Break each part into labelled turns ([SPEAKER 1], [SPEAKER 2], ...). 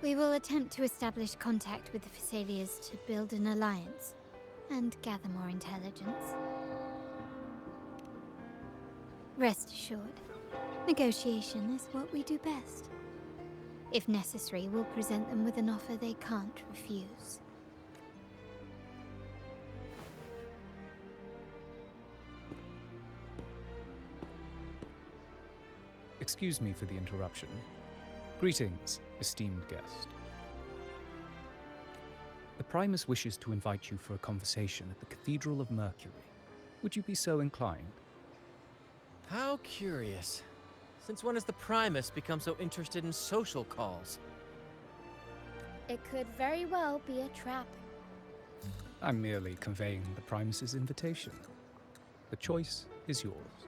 [SPEAKER 1] We will attempt to establish contact with the Phassalias to build an alliance and gather more intelligence. Rest assured, negotiation is what we do best. If necessary, we'll present them with an offer they can't refuse.
[SPEAKER 2] Excuse me for the interruption. Greetings, esteemed guest. The Primus wishes to invite you for a conversation at the Cathedral of Mercury. Would you be so inclined?
[SPEAKER 3] How curious. Since when has the Primus become so interested in social calls?
[SPEAKER 4] It could very well be a trap.
[SPEAKER 2] I'm merely conveying the Primus's invitation. The choice is yours.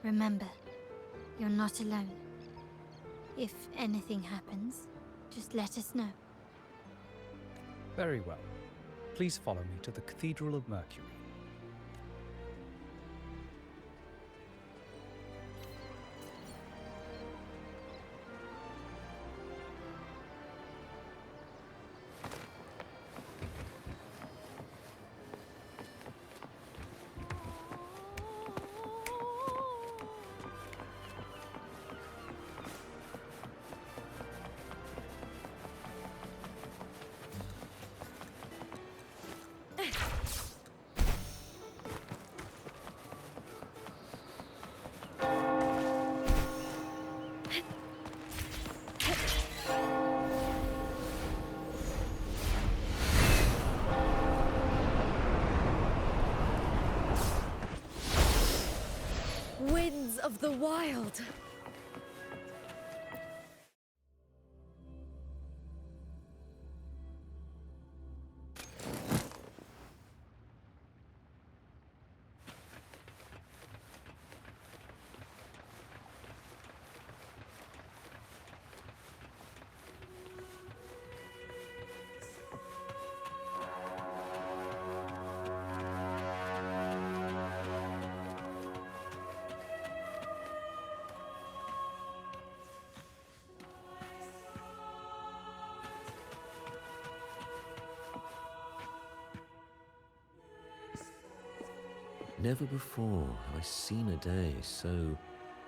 [SPEAKER 1] Remember, you're not alone. If anything happens, just let us know.
[SPEAKER 2] Very well. Please follow me to the Cathedral of Mercury.
[SPEAKER 4] Winds of the wild!
[SPEAKER 5] Never before have I seen a day so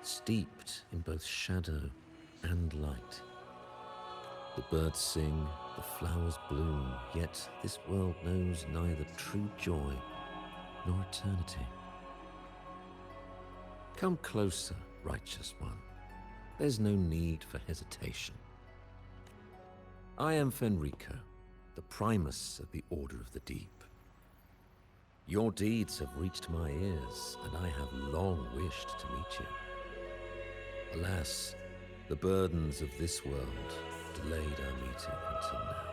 [SPEAKER 5] steeped in both shadow and light. The birds sing, the flowers bloom, yet this world knows neither true joy nor eternity. Come closer, righteous one. There's no need for hesitation. I am Fenrico, the primus of the Order of the Deep. Your deeds have reached my ears, and I have long wished to meet you. Alas, the burdens of this world delayed our meeting until now.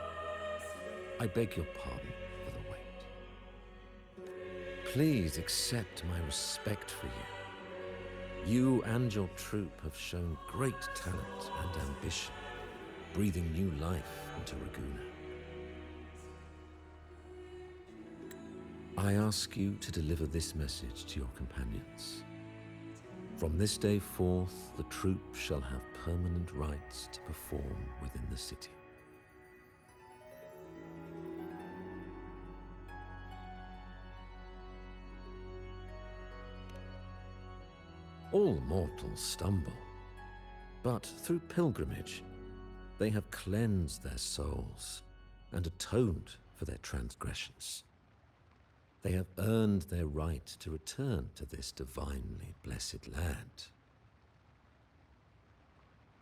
[SPEAKER 5] I beg your pardon for the wait. Please accept my respect for you. You and your troop have shown great talent and ambition, breathing new life into Raguna. I ask you to deliver this message to your companions. From this day forth, the troop shall have permanent rights to perform within the city. All mortals stumble, but through pilgrimage, they have cleansed their souls and atoned for their transgressions. They have earned their right to return to this divinely blessed land.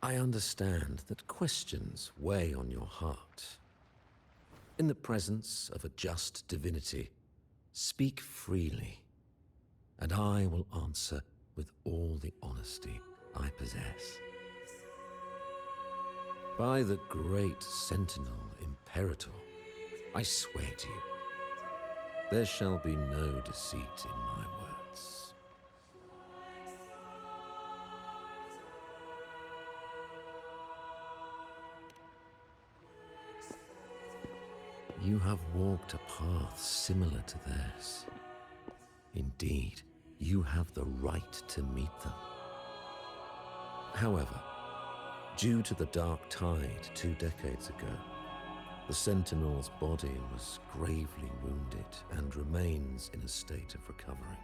[SPEAKER 5] I understand that questions weigh on your heart. In the presence of a just divinity, speak freely, and I will answer with all the honesty I possess. By the great Sentinel Imperator, I swear to you, there shall be no deceit in my words. You have walked a path similar to theirs. Indeed, you have the right to meet them. However, due to the Dark Tide 2 decades ago, the Sentinel's body was gravely wounded and remains in a state of recovery.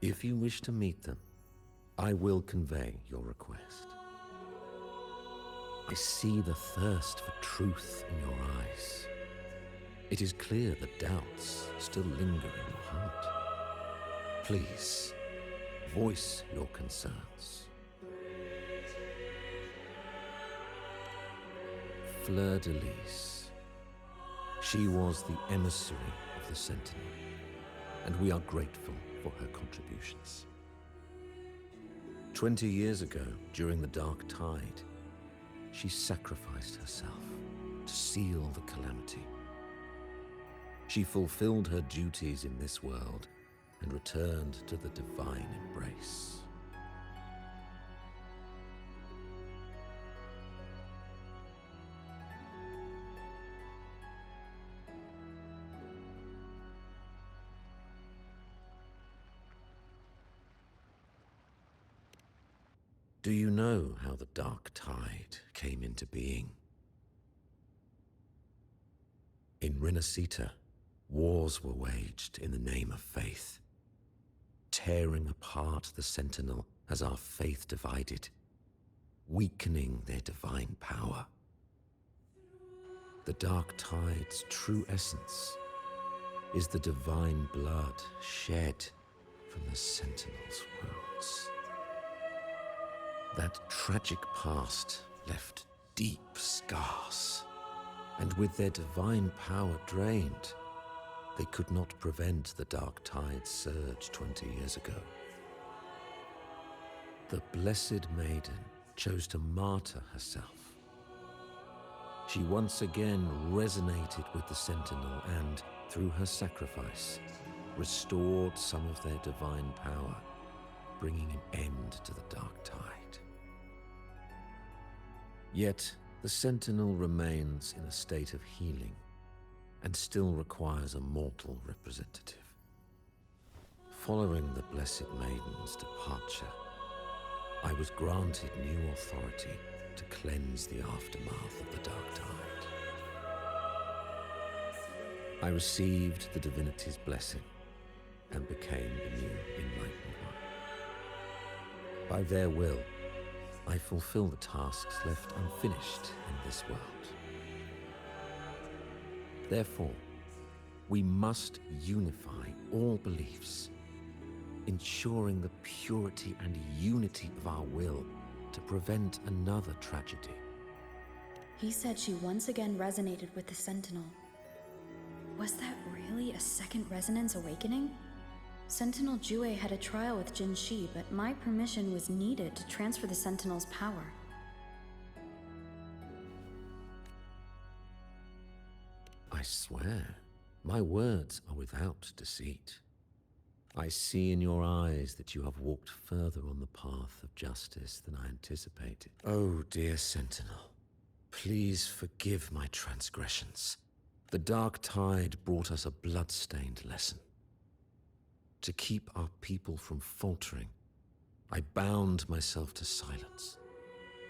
[SPEAKER 5] If you wish to meet them, I will convey your request. I see the thirst for truth in your eyes. It is clear that doubts still linger in your heart. Please, voice your concerns. Fleur-de-Lis. She was the emissary of the Sentinel, and we are grateful for her contributions. 20 years ago, during the Dark Tide, she sacrificed herself to seal the calamity. She fulfilled her duties in this world and returned to the divine embrace. Do you know how the Dark Tide came into being? In Rinascita, wars were waged in the name of faith, tearing apart the Sentinel as our faith divided, weakening their divine power. The Dark Tide's true essence is the divine blood shed from the Sentinel's wounds. That tragic past left deep scars, and with their divine power drained, they could not prevent the Dark Tide's surge 20 years ago. The Blessed Maiden chose to martyr herself. She once again resonated with the Sentinel and, through her sacrifice, restored some of their divine power, bringing an end to the Dark Tide. Yet, the Sentinel remains in a state of healing and still requires a mortal representative. Following the Blessed Maiden's departure, I was granted new authority to cleanse the aftermath of the Dark Tide. I received the divinity's blessing and became the new Enlightened One. By their will, I fulfill the tasks left unfinished in this world. Therefore, we must unify all beliefs, ensuring the purity and unity of our will to prevent another tragedy.
[SPEAKER 6] He said she once again resonated with the Sentinel. Was that really a second resonance awakening? Sentinel Jue had a trial with Jin Shi, but my permission was needed to transfer the Sentinel's power.
[SPEAKER 5] I swear, my words are without deceit. I see in your eyes that you have walked further on the path of justice than I anticipated. Oh, dear Sentinel, please forgive my transgressions. The Dark Tide brought us a blood-stained lesson. To keep our people from faltering, I bound myself to silence,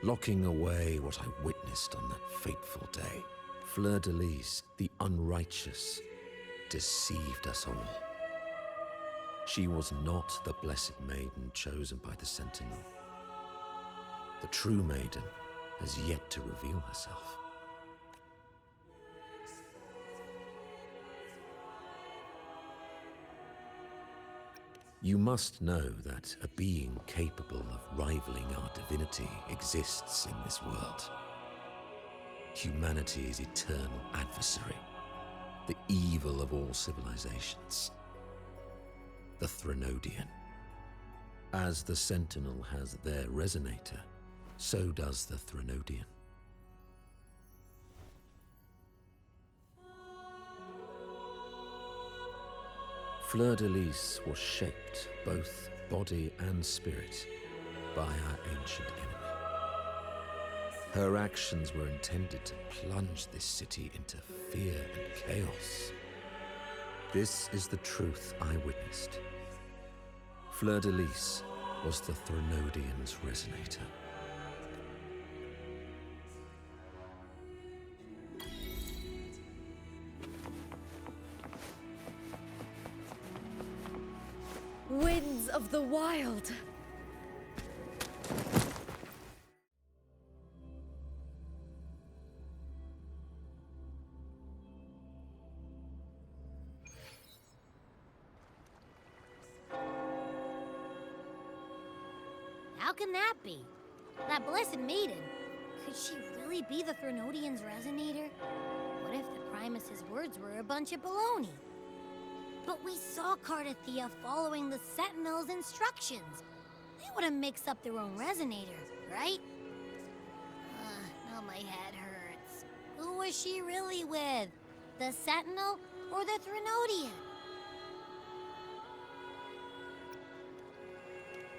[SPEAKER 5] locking away what I witnessed on that fateful day. Fleur-de-Lis, the unrighteous, deceived us all. She was not the Blessed Maiden chosen by the Sentinel. The true Maiden has yet to reveal herself. You must know that a being capable of rivaling our divinity exists in this world. Humanity's eternal adversary, the evil of all civilizations, the Threnodian. As the Sentinel has their resonator, so does the Threnodian. Fleur-de-Lis was shaped, both body and spirit, by our ancient enemy. Her actions were intended to plunge this city into fear and chaos. This is the truth I witnessed. Fleur-de-Lis was the Threnodian's resonator.
[SPEAKER 4] Winds of the Wild!
[SPEAKER 7] How can that be? That Blessed Maiden, could she really be the Threnodian's resonator? What if the Primus's words were a bunch of baloney? But we saw Cardathia following the Sentinel's instructions. They wouldn't mix up their own resonator, right? Now my head hurts. Who was she really with? The Sentinel Or the Threnodian?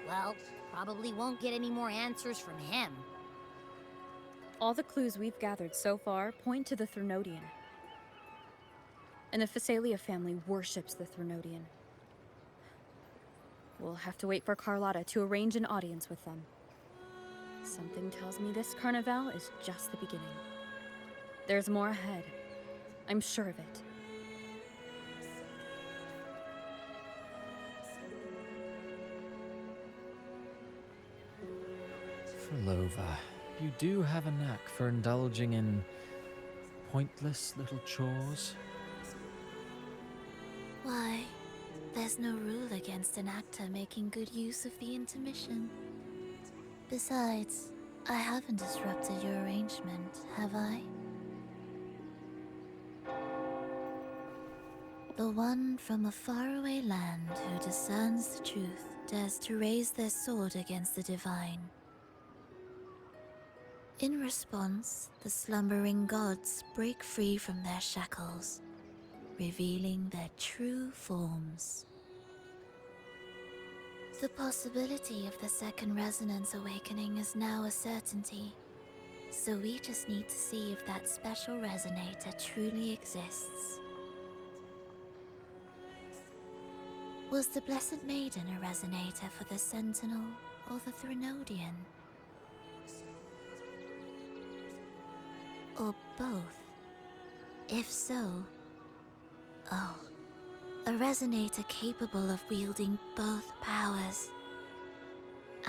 [SPEAKER 7] Well, probably won't get any more answers from him.
[SPEAKER 6] All the clues we've gathered so far point to the Threnodian. And the Phasalia family worships the Threnodian. We'll have to wait for Carlotta to arrange an audience with them. Something tells me this carnival is just the beginning. There's more ahead. I'm sure of it.
[SPEAKER 3] Frolova, you do have a knack for indulging in pointless little chores.
[SPEAKER 8] Why, there's no rule against an actor making good use of the intermission. Besides, I haven't disrupted your arrangement, have I? The one from a faraway land who discerns the truth dares to raise their sword against the divine. In response, the slumbering gods break free from their shackles, revealing their true forms. The possibility of the second resonance awakening is now a certainty, so we just need to see if that special resonator truly exists. Was the Blessed Maiden a resonator for the Sentinel or the Threnodian? Or both? If so, oh, a resonator capable of wielding both powers.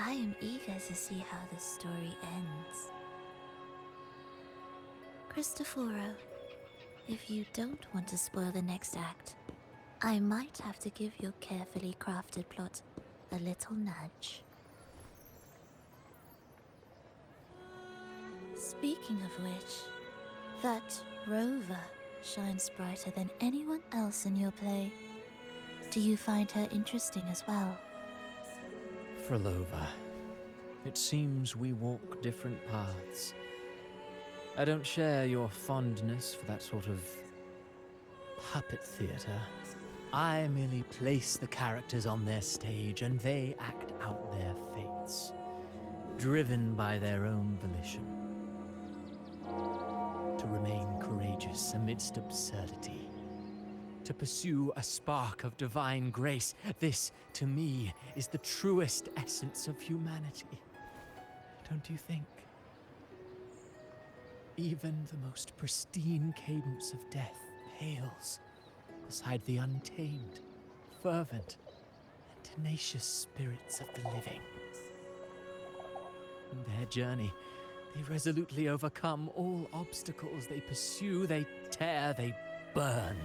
[SPEAKER 8] I am eager to see how this story ends. Cristoforo, if you don't want to spoil the next act, I might have to give your carefully crafted plot a little nudge. Speaking of which, that rover shines brighter than anyone else in your play. Do you find her interesting as well?
[SPEAKER 3] Frolova, it seems we walk different paths. I don't share your fondness for that sort of puppet theater. I merely place the characters on their stage and they act out their fates, driven by their own volition. To remain courageous amidst absurdity. To pursue a spark of divine grace. This, to me, is the truest essence of humanity. Don't you think? Even the most pristine cadence of death pales beside the untamed, fervent, and tenacious spirits of the living. In their journey, they resolutely overcome all obstacles. They pursue, they tear, they burn,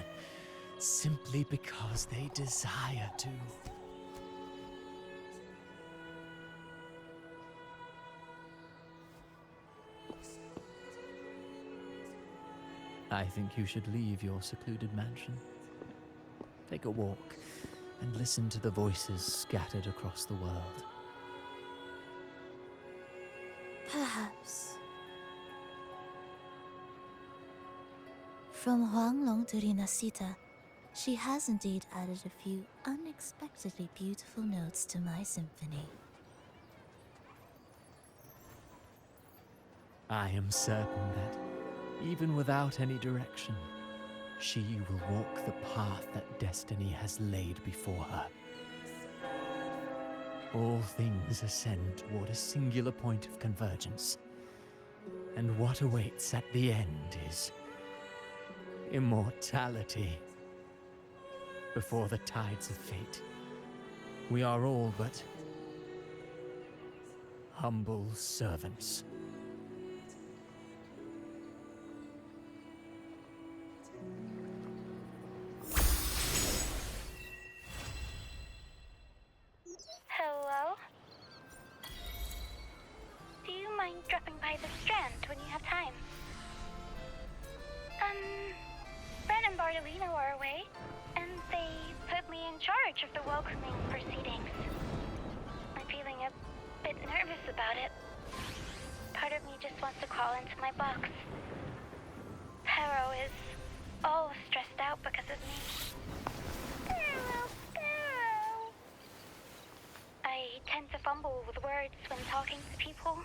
[SPEAKER 3] simply because they desire to. I think you should leave your secluded mansion. Take a walk and listen to the voices scattered across the world.
[SPEAKER 8] Perhaps. From Huanglong to Rinasita, she has indeed added a few unexpectedly beautiful notes to my symphony.
[SPEAKER 3] I am certain that, even without any direction, she will walk the path that destiny has laid before her. All things ascend toward a singular point of convergence. And what awaits at the end is immortality. Before the tides of fate, we are all but humble servants.
[SPEAKER 9] Hello? Do you mind dropping by the Strand when you have time? Ren and Bartolino are away, and they put me in charge of the welcoming proceedings. I'm feeling a bit nervous about it. Part of me just wants to crawl into my box. Harrow is all stressed out because of me. I tend to fumble with words when talking to people.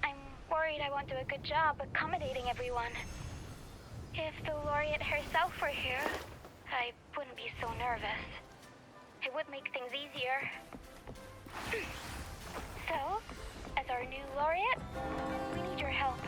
[SPEAKER 9] I'm worried I won't do a good job accommodating everyone. If the laureate herself were here, I wouldn't be so nervous. It would make things easier. So, as our new laureate, we need your help.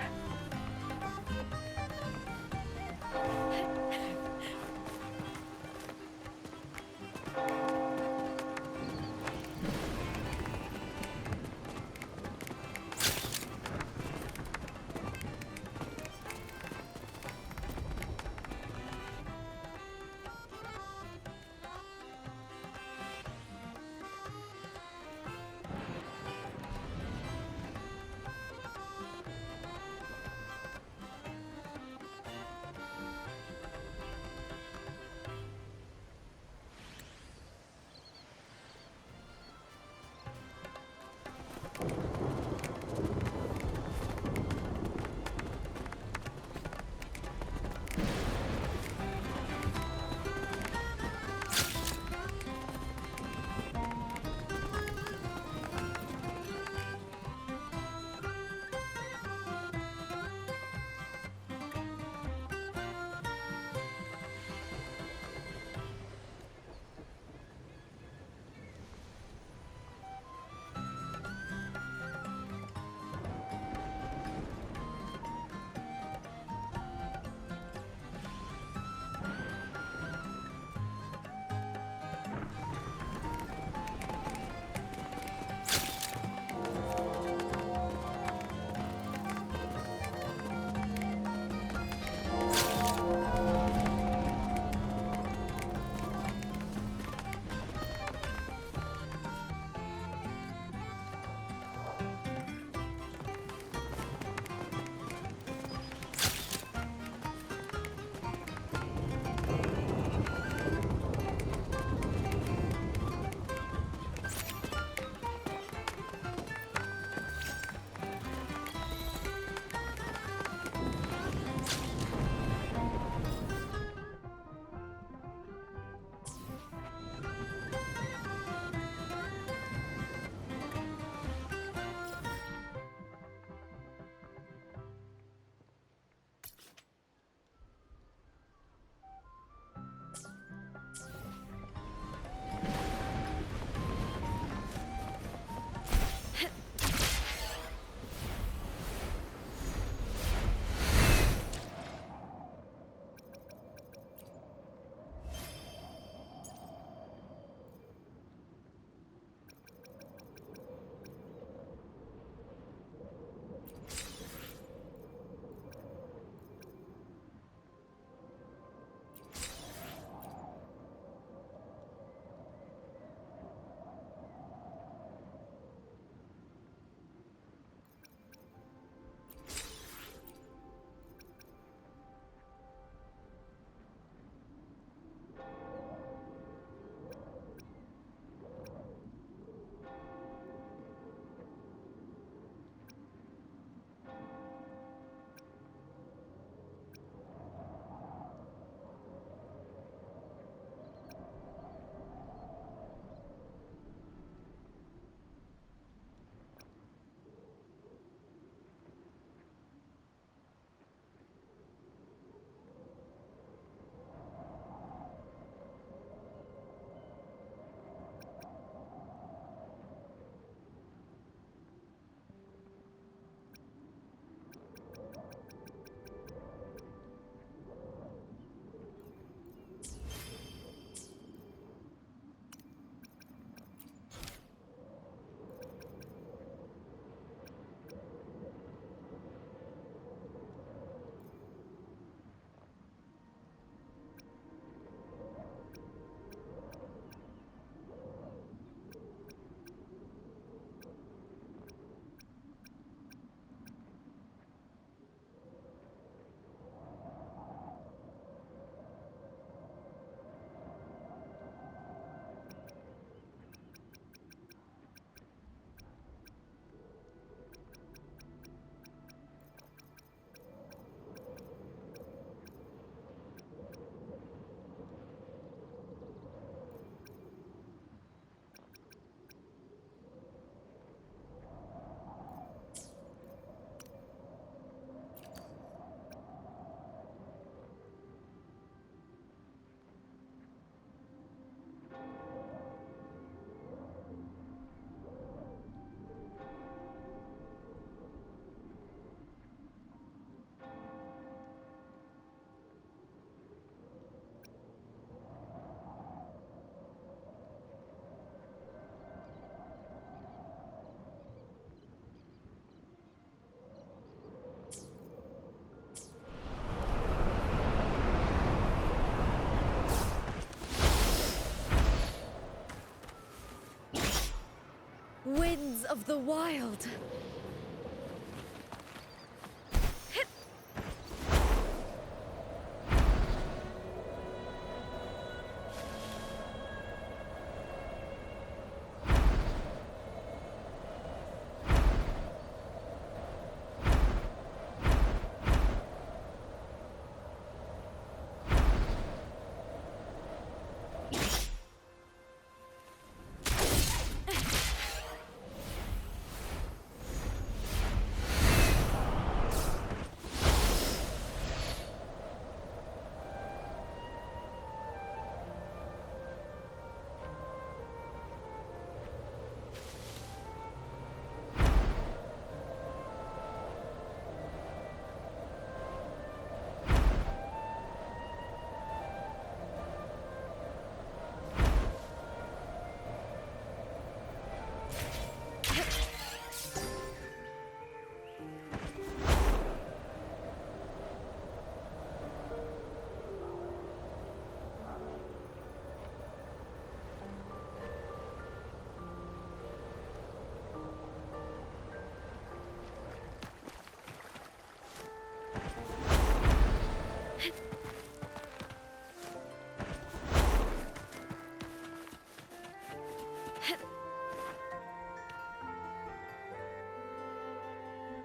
[SPEAKER 6] of the wild.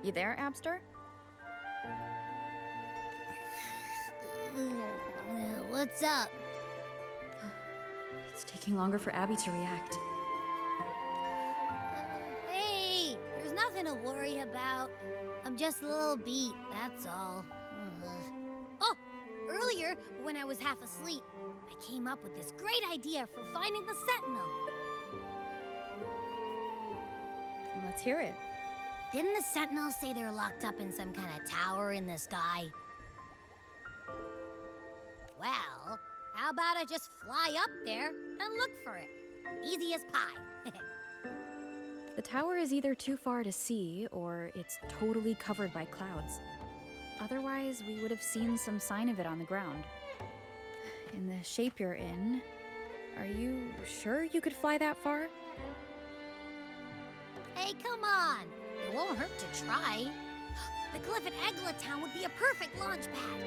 [SPEAKER 6] You there, Abster?
[SPEAKER 7] What's up?
[SPEAKER 6] It's taking longer for Abby to react.
[SPEAKER 7] Hey, there's nothing to worry about. I'm just a little beat, that's all. Oh, earlier, when I was half asleep, I came up with this great idea for finding the Sentinel.
[SPEAKER 6] Let's hear it.
[SPEAKER 7] Didn't the Sentinels say they're locked up in some kind of tower in the sky? Well, how about I just fly up there and look for it? Easy as pie.
[SPEAKER 6] The tower is either too far to see, or it's totally covered by clouds. Otherwise, we would have seen some sign of it on the ground. In the shape you're in, are you sure you could fly that far?
[SPEAKER 7] Hey, come on! It won't hurt to try. The cliff at Eglet Town would be a perfect launch pad.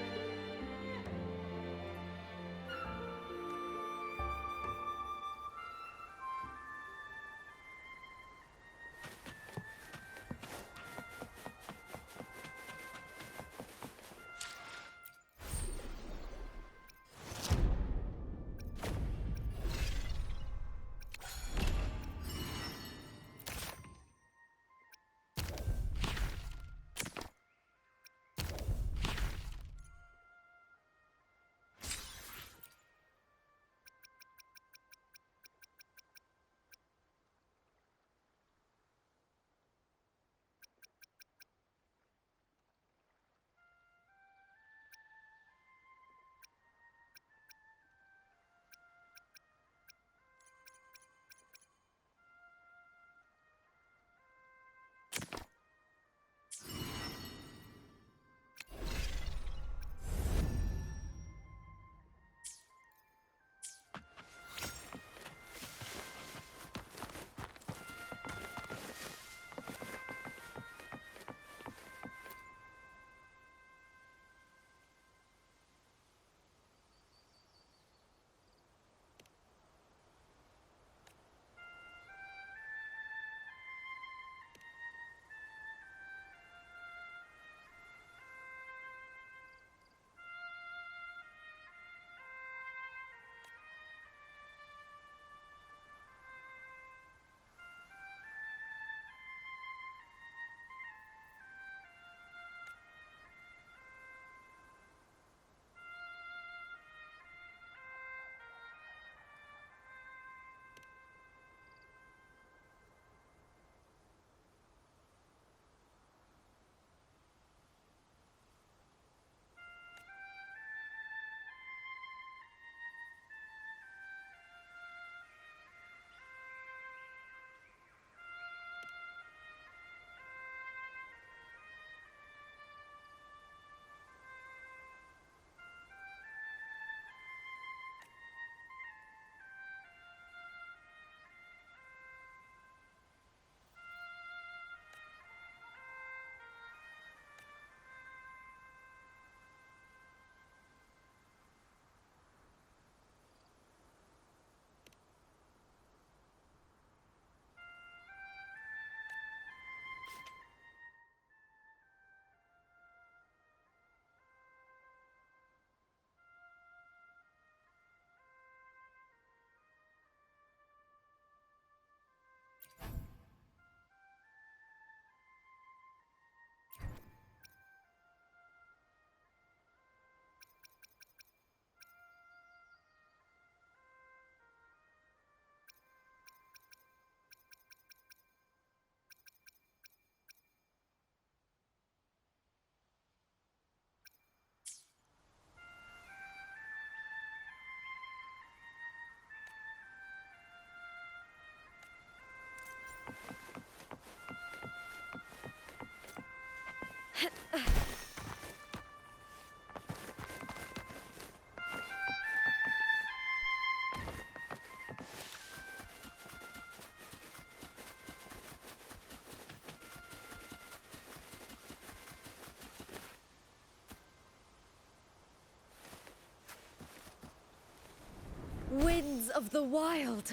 [SPEAKER 4] of the wild.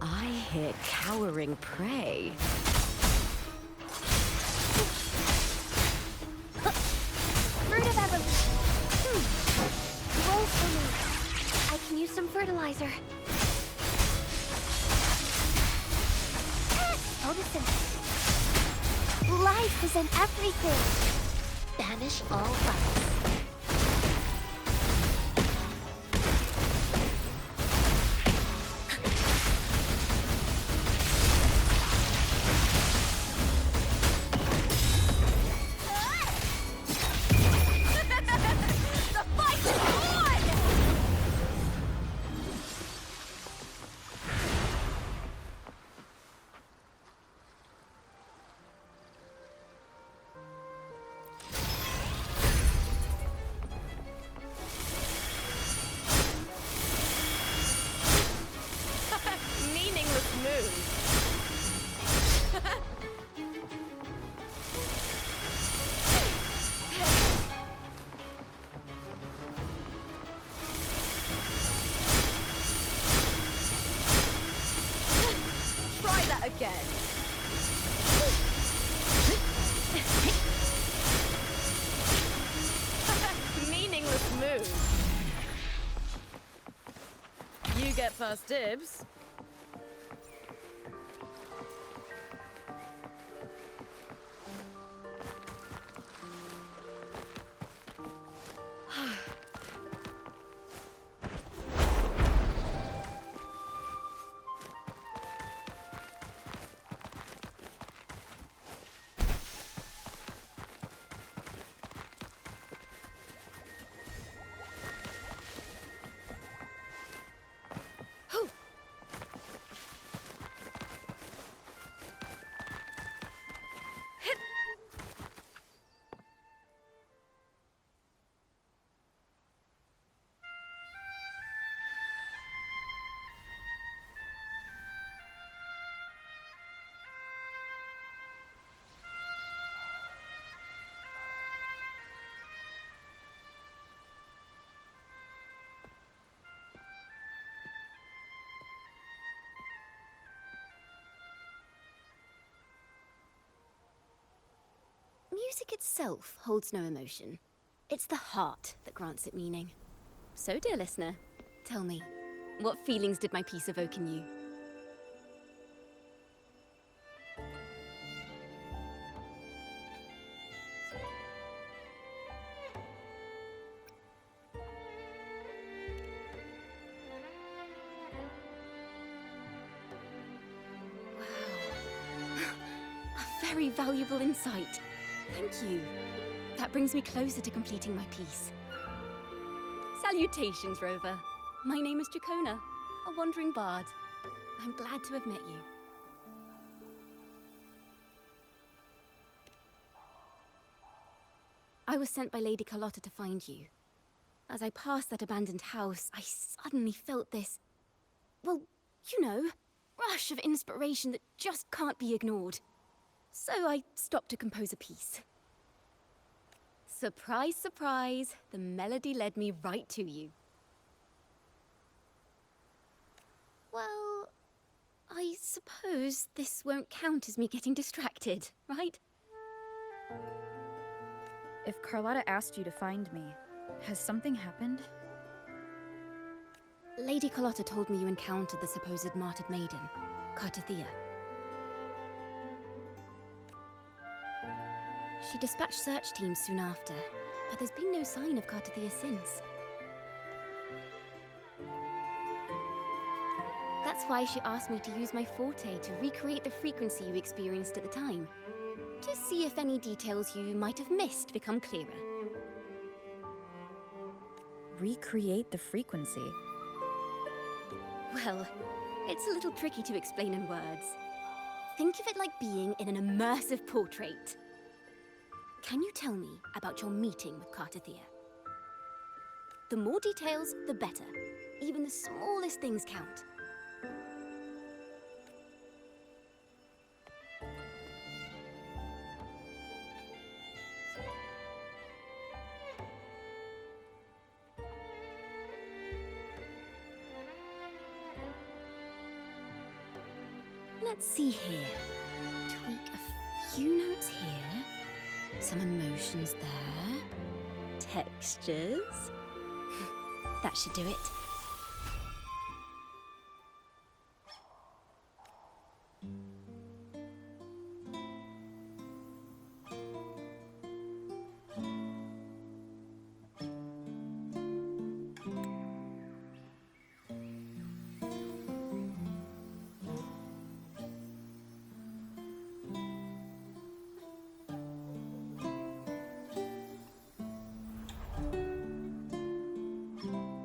[SPEAKER 10] I hear cowering prey.
[SPEAKER 8] Fruit of evolution. Roll for me. I can use some fertilizer. Photosynthesis. Life is in everything. Banish all vice.
[SPEAKER 4] Meaningless move. Try that again. Meaningless move. You get first dibs.
[SPEAKER 10] Music itself holds no emotion. It's the heart that grants it meaning. So, dear listener, tell me, what feelings did my piece evoke in you? Wow. A very valuable insight. Thank you. That brings me closer to completing my piece. Salutations, Rover. My name is Dracona, a wandering bard. I'm glad to have met you. I was sent by Lady Carlotta to find you. As I passed that abandoned house, I suddenly felt this, well, you know, rush of inspiration that just can't be ignored. So I stopped to compose a piece. Surprise, surprise, the melody led me right to you. Well, I suppose this won't count as me getting distracted, right?
[SPEAKER 6] If Carlotta asked you to find me, has something happened?
[SPEAKER 10] Lady Carlotta told me you encountered the supposed martyred maiden, Cartathea. She dispatched search teams soon after, but there's been no sign of Cartathea since. That's why she asked me to use my forte to recreate the frequency you experienced at the time, to see if any details you might have missed become clearer.
[SPEAKER 6] Recreate the frequency?
[SPEAKER 10] Well, it's a little tricky to explain in words. Think of it like being in an immersive portrait. Can you tell me about your meeting with Cartathea? The more details, the better. Even the smallest things count. Let's see here. Tweak a few notes here. Some emotions there. Textures. That should do it.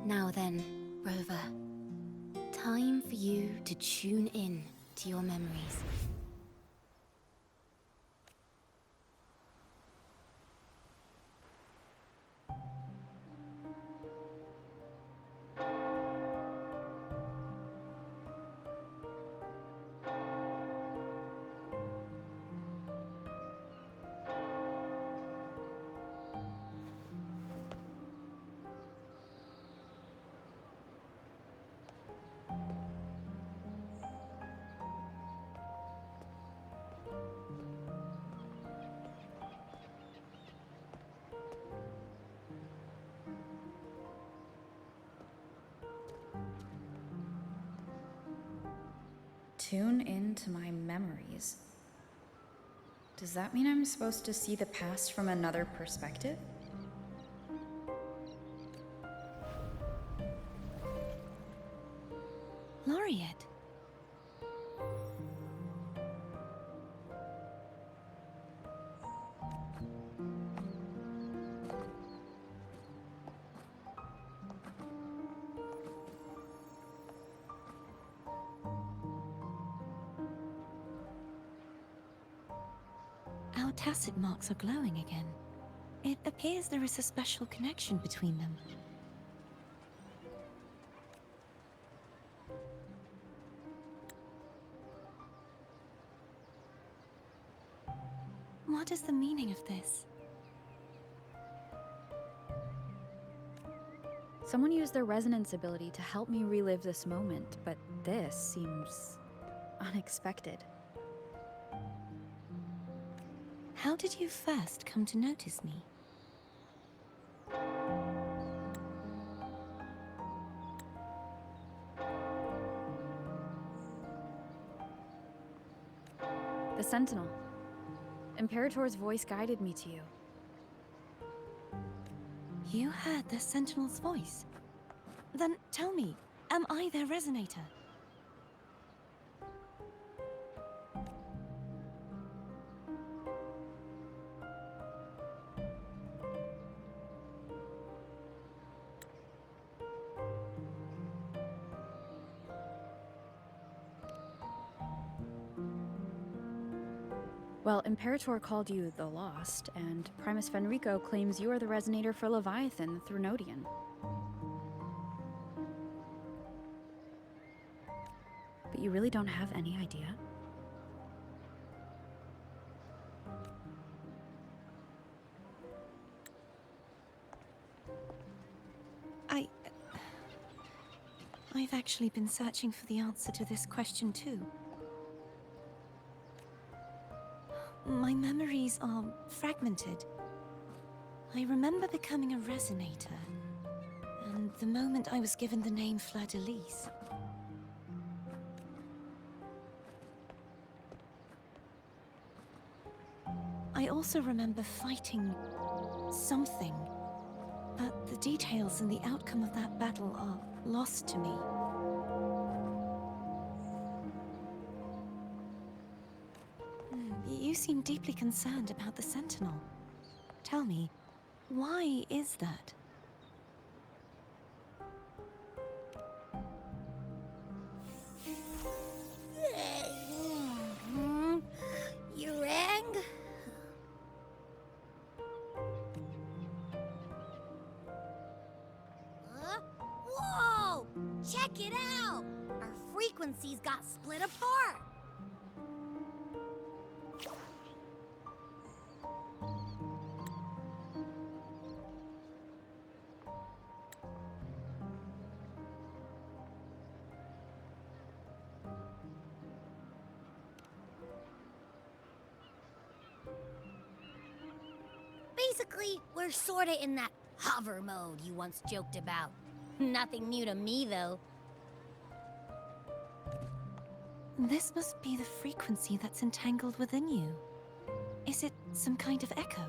[SPEAKER 10] Now then, Rover. Time for you to tune in to your memories.
[SPEAKER 6] Tune into my memories. Does that mean I'm supposed to see the past from another perspective?
[SPEAKER 11] Laureate. Our tacit marks are glowing again. It appears there is a special connection between them. What is the meaning of this?
[SPEAKER 6] Someone used their resonance ability to help me relive this moment, but this seems unexpected.
[SPEAKER 11] How did you first come to notice me?
[SPEAKER 6] The Sentinel. Imperator's voice guided me to you.
[SPEAKER 11] You heard the Sentinel's voice? Then tell me, am I their resonator?
[SPEAKER 6] Well, Imperator called you the Lost, and Primus Fenrico claims you are the resonator for Leviathan, the Thrunodian. But you really don't have any idea?
[SPEAKER 11] I've actually been searching for the answer to this question too. My memories are fragmented. I remember becoming a resonator, and the moment I was given the name Fleur-de-Lis. I also remember fighting something, but the details and the outcome of that battle are lost to me. You seem deeply concerned about the Sentinel. Tell me, why is that?
[SPEAKER 7] frequencies got split apart. Basically, we're sorta in that hover mode you once joked about. Nothing new to me, though.
[SPEAKER 11] This must be the frequency that's entangled within you. Is it some kind of echo?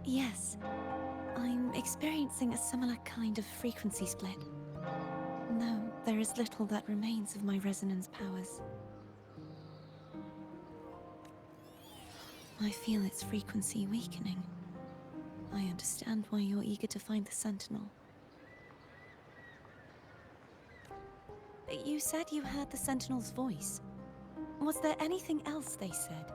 [SPEAKER 11] Yes, I'm experiencing a similar kind of frequency split. No, there is little that remains of my resonance powers. I feel its frequency weakening. I understand why you're eager to find the Sentinel. You said you heard the Sentinel's voice. Was there anything else they said?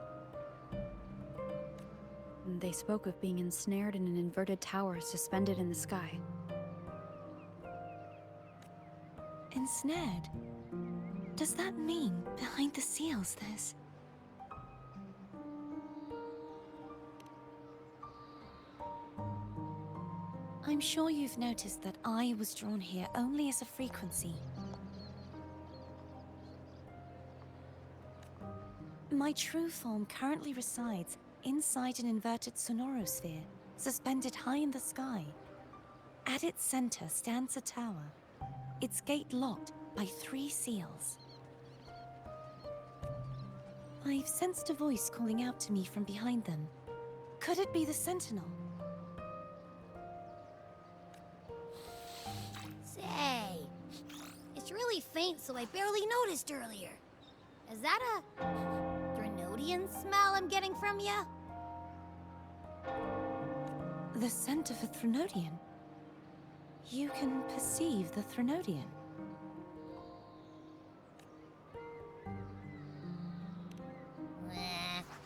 [SPEAKER 6] They spoke of being ensnared in an inverted tower suspended in the sky.
[SPEAKER 11] Ensnared? Does that mean behind the seals there's... I'm sure you've noticed that I was drawn here only as a frequency. My true form currently resides inside an inverted sonorosphere, suspended high in the sky. At its center stands a tower, its gate locked by 3 seals. I've sensed a voice calling out to me from behind them. Could it be the Sentinel?
[SPEAKER 7] Say, it's really faint, so I barely noticed earlier. Is that a Threnodian smell I'm getting from you?
[SPEAKER 11] The scent of a Threnodian? You can perceive the Threnodian?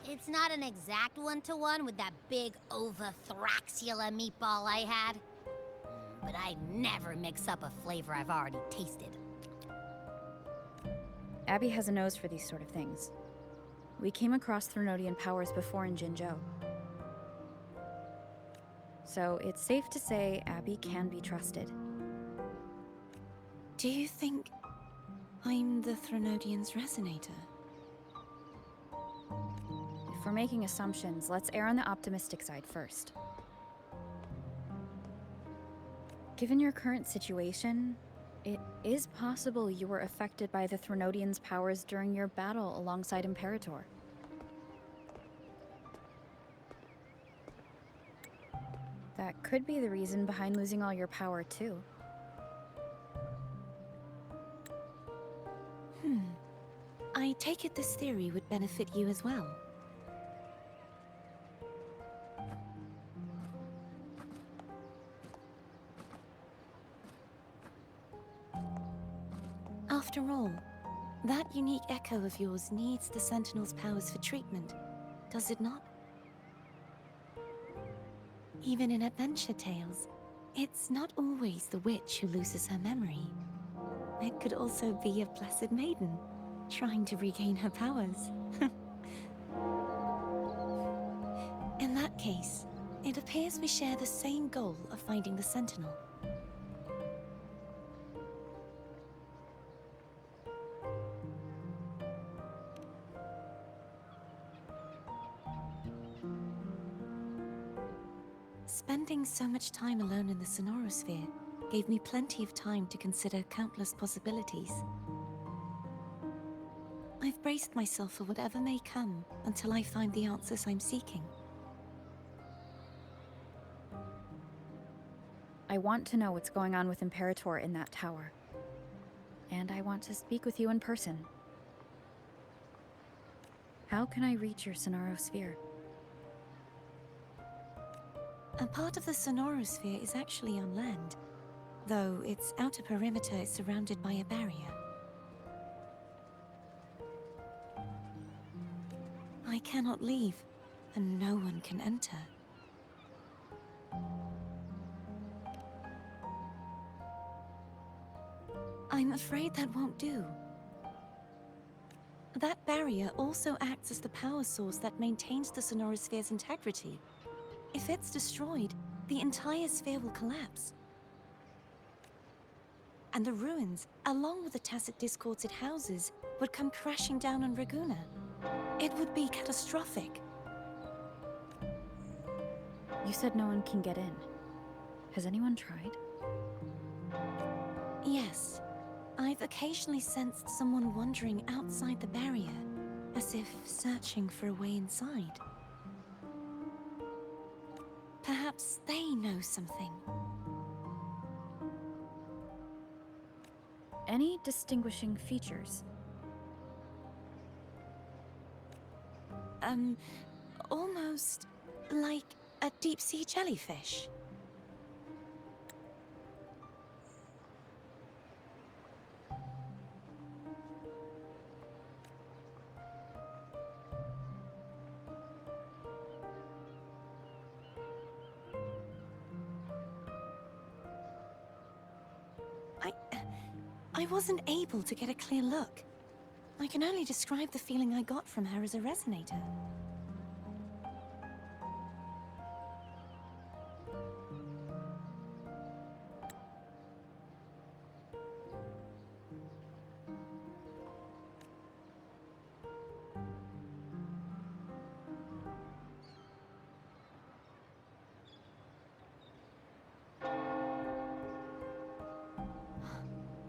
[SPEAKER 7] It's not an exact one-to-one with that big Ovathraxula meatball I had. But I never mix up a flavor I've already tasted.
[SPEAKER 6] Abby has a nose for these sort of things. We came across Threnodian powers before in Jinzhou. So it's safe to say Abby can be trusted.
[SPEAKER 11] Do you think I'm the Threnodian's resonator?
[SPEAKER 6] If we're making assumptions, let's err on the optimistic side first. Given your current situation, it is possible you were affected by the Threnodian's powers during your battle alongside Imperator. That could be the reason behind losing all your power, too.
[SPEAKER 11] I take it this theory would benefit you as well. After all, that unique echo of yours needs the Sentinel's powers for treatment, does it not? Even in adventure tales, it's not always the witch who loses her memory. It could also be a blessed maiden, trying to regain her powers. In that case, it appears we share the same goal of finding the Sentinel. Spending so much time alone in the Sonorosphere gave me plenty of time to consider countless possibilities. I've braced myself for whatever may come until I find the answers I'm seeking.
[SPEAKER 6] I want to know what's going on with Imperator in that tower. And I want to speak with you in person. How can I reach your Sonorosphere?
[SPEAKER 11] A part of the Sonorosphere is actually on land, though its outer perimeter is surrounded by a barrier. I cannot leave, and no one can enter. I'm afraid that won't do. That barrier also acts as the power source that maintains the Sonorosphere's integrity. If it's destroyed, the entire sphere will collapse. And the ruins, along with the tacit discords it houses, would come crashing down on Raguna. It would be catastrophic.
[SPEAKER 6] You said no one can get in. Has anyone tried?
[SPEAKER 11] Yes. I've occasionally sensed someone wandering outside the barrier, as if searching for a way inside. Perhaps they know something.
[SPEAKER 6] Any distinguishing features?
[SPEAKER 11] Almost like a deep-sea jellyfish. I wasn't able to get a clear look. I can only describe the feeling I got from her as a resonator.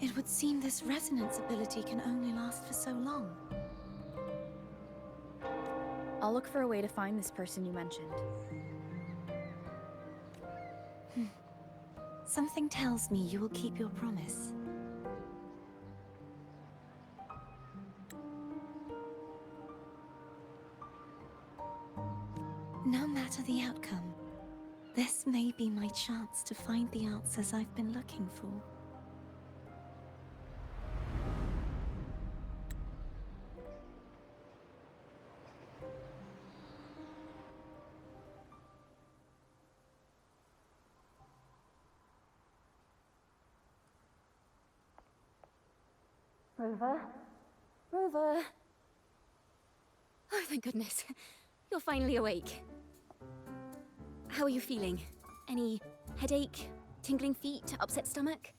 [SPEAKER 11] It would seem this resonance ability can only last for so long.
[SPEAKER 6] I'll look for a way to find this person you mentioned.
[SPEAKER 11] Something tells me you will keep your promise. No matter the outcome, this may be my chance to find the answers I've been looking for.
[SPEAKER 10] Rover? Rover! Oh, thank goodness. You're finally awake. How are you feeling? Any headache, tingling feet, upset stomach?